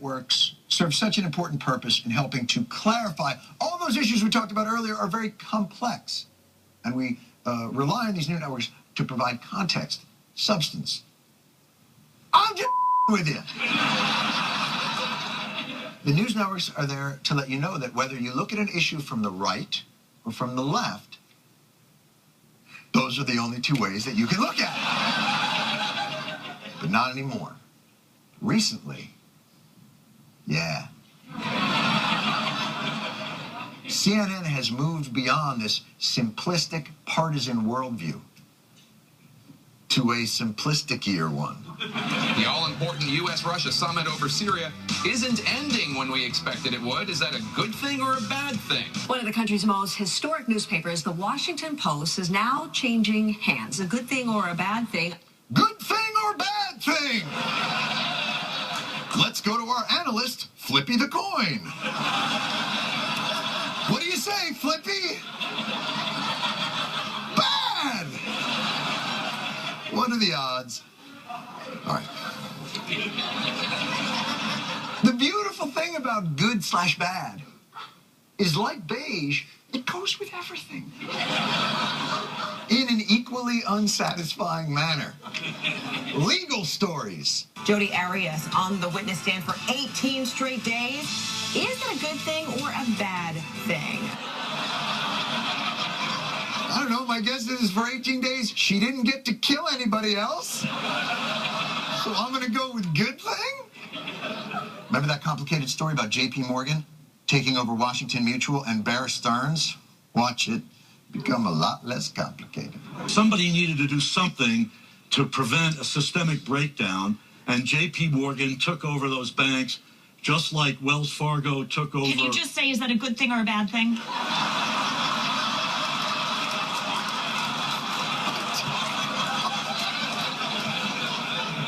networks serve such an important purpose in helping to clarify. All those issues we talked about earlier are very complex, and we rely on these new networks to provide context, substance. I'm just with you. The news networks are there to let you know that whether you look at an issue from the right or from the left, those are the only two ways that you can look at it. But not anymore. Recently, yeah. CNN has moved beyond this simplistic partisan worldview to a simplisticier one. The all-important U.S.-Russia summit over Syria isn't ending when we expected it would. Is that a good thing or a bad thing? One of the country's most historic newspapers, the Washington Post, is now changing hands. A good thing or a bad thing? Good thing or bad thing? Let's go to our analyst, Flippy the Coin. What do you say, Flippy? Bad! What are the odds? All right. The beautiful thing about good/bad is, like beige, it goes with everything. In an equally unsatisfying manner. Legal stories. Jodi Arias on the witness stand for 18 straight days. Is it a good thing or a bad thing? I don't know. My guess is for 18 days, she didn't get to kill anybody else. So I'm going to go with good thing? Remember that complicated story about J.P. Morgan taking over Washington Mutual and Bear Stearns? Watch it become a lot less complicated. Somebody needed to do something to prevent a systemic breakdown, and J.P. Morgan took over those banks just like Wells Fargo took over. Can you just say, is that a good thing or a bad thing?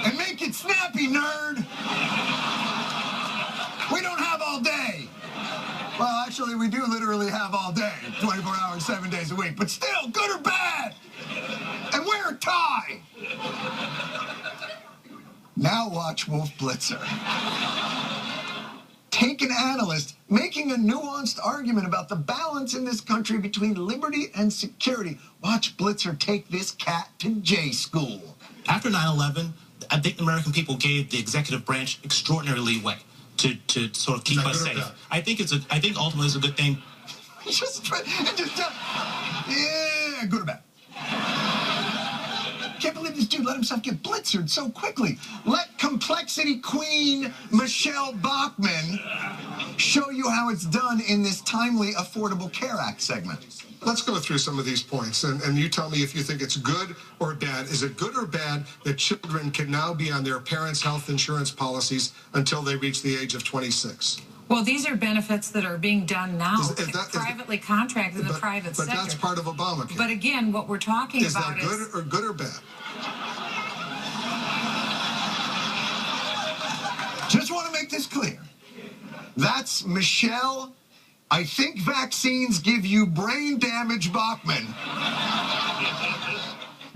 And make it snappy, nerd! We don't have all day. Well, actually, we do literally have all day, 24 hours, 7 days a week. But still, good or bad? And wear a tie! Now watch Wolf Blitzer. Take an analyst making a nuanced argument about the balance in this country between liberty and security. Watch Blitzer take this cat to J school. After 9/11, I think the American people gave the executive branch extraordinary leeway to sort of keep us safe. I think ultimately it's a good thing. Yeah, good or bad. Can't believe this dude let himself get blitzered so quickly. Let complexity queen Michelle Bachmann show you how it's done in this timely Affordable Care Act segment. Let's go through some of these points, and you tell me if you think it's good or bad. Is it good or bad that children can now be on their parents' health insurance policies until they reach the age of 26? Well, these are benefits that are being done now. It's privately contracted in the private sector. But that's part of Obamacare. But again, what we're talking about is... Is that good or bad? Just want to make this clear. That's Michelle, I think vaccines give you brain damage, Bachmann,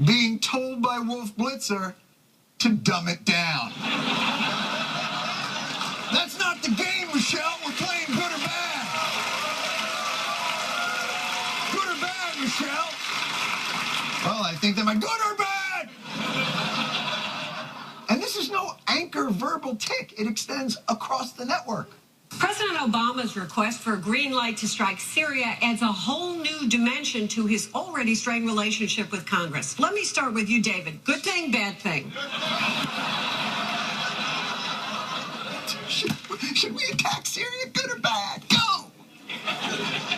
being told by Wolf Blitzer to dumb it down. That's not the game, Michelle. We're playing good or bad. Good or bad, Michelle? Well, I think that good or bad. And this is no anchor verbal tick. It extends across the network. President Obama's request for a green light to strike Syria adds a whole new dimension to his already strained relationship with Congress. Let me start with you, David. Good thing, bad thing? Should we attack Syria? Good or bad? Go!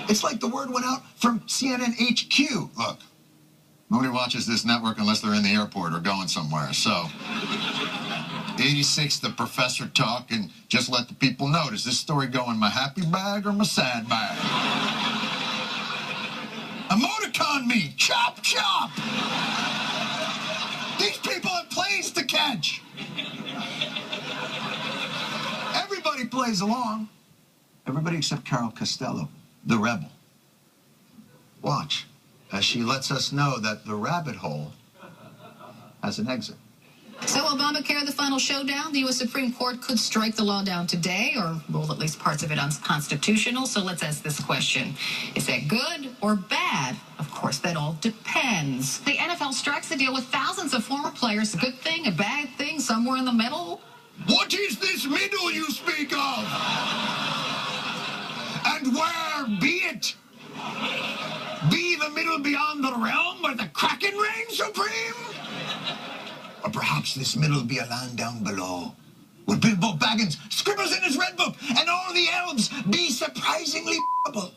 It's like the word went out from CNN HQ. Look, nobody watches this network unless they're in the airport or going somewhere. So, 86, the professor talk, and just let the people know. Does this story go in my happy bag or my sad bag? Emoticon me! Chop, chop! These people have planes to catch! Everybody plays along. Everybody except Carol Costello, the rebel. Watch as she lets us know that the rabbit hole has an exit. So Obamacare, the final showdown. The U.S. Supreme Court could strike the law down today or rule at least parts of it unconstitutional. So let's ask this question. Is that good or bad? Of course, that all depends. The NFL strikes the deal with thousands of former players. A good thing, a bad thing, somewhere in the middle? What is this middle you speak of? And where be it? Be the middle beyond the realm where the Kraken reigns supreme? Or perhaps this middle be a land down below, where Bilbo Baggins scribbles in his red book, and all the elves be surprisingly able.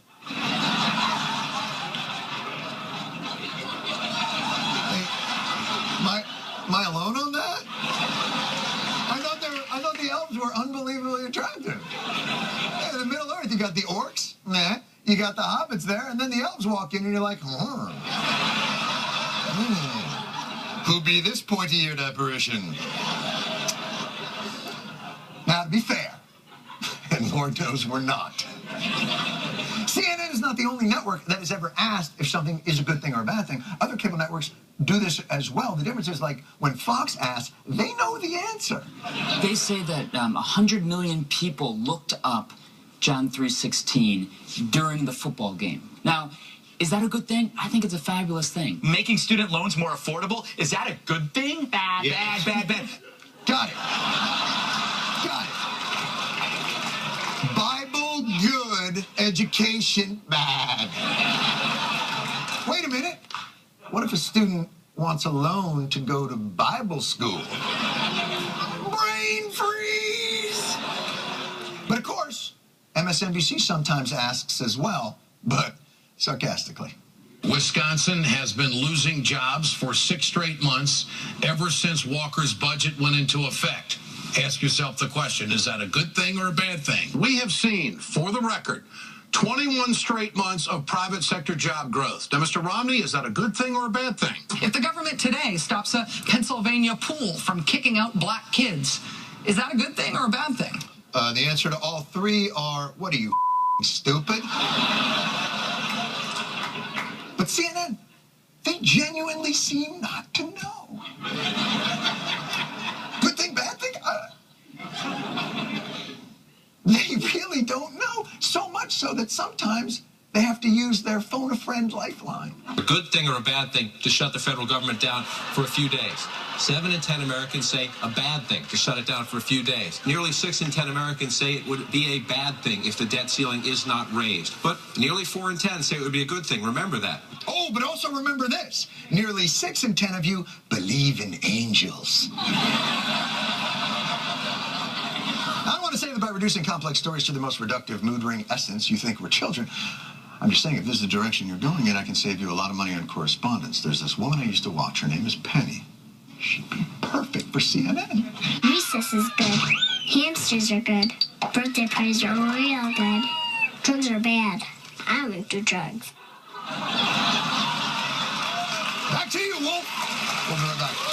Am I alone on that? I thought the elves were unbelievably attractive. Yeah, in the Middle Earth, you got the orcs, you got the hobbits there, and then the elves walk in, and you're like, Who be this pointy-eared apparition? Now, to be fair, and Lord knows we're not, CNN is not the only network that has ever asked if something is a good thing or a bad thing. Other cable networks do this as well. The difference is, like, when Fox asks, they know the answer. They say that 100 million people looked up John 3:16 during the football game. Now, is that a good thing? I think it's a fabulous thing. Making student loans more affordable, is that a good thing? Bad. Yeah. Bad. Got it. Bible good, education bad. Wait a minute. What if a student wants a loan to go to Bible school? Brain freeze! But of course, MSNBC sometimes asks as well, but sarcastically. Wisconsin has been losing jobs for 6 straight months ever since Walker's budget went into effect. Ask yourself the question, is that a good thing or a bad thing? We have seen, for the record, 21 straight months of private sector job growth. Now, Mr. Romney, is that a good thing or a bad thing? If the government today stops a Pennsylvania pool from kicking out black kids, is that a good thing or a bad thing? The answer to all three are, what are you, stupid? But CNN, they genuinely seem not to know. Good thing, bad thing? They really don't know. So much so that sometimes they have to use their phone-a-friend lifeline. A good thing or a bad thing to shut the federal government down for a few days. 7 in 10 Americans say a bad thing to shut it down for a few days. Nearly 6 in 10 Americans say it would be a bad thing if the debt ceiling is not raised. But nearly 4 in 10 say it would be a good thing. Remember that. Oh, but also remember this. Nearly 6 in 10 of you believe in angels. I don't want to say that by reducing complex stories to the most reductive, mood-ring essence, you think we're children. I'm just saying, if this is the direction you're going in, I can save you a lot of money on correspondence. There's this woman I used to watch. Her name is Penny. She'd be perfect for CNN. Recess is good. Hamsters are good. Birthday parties are real good. Drugs are bad. I'm into drugs. Back to you, Wolf. We'll be right back.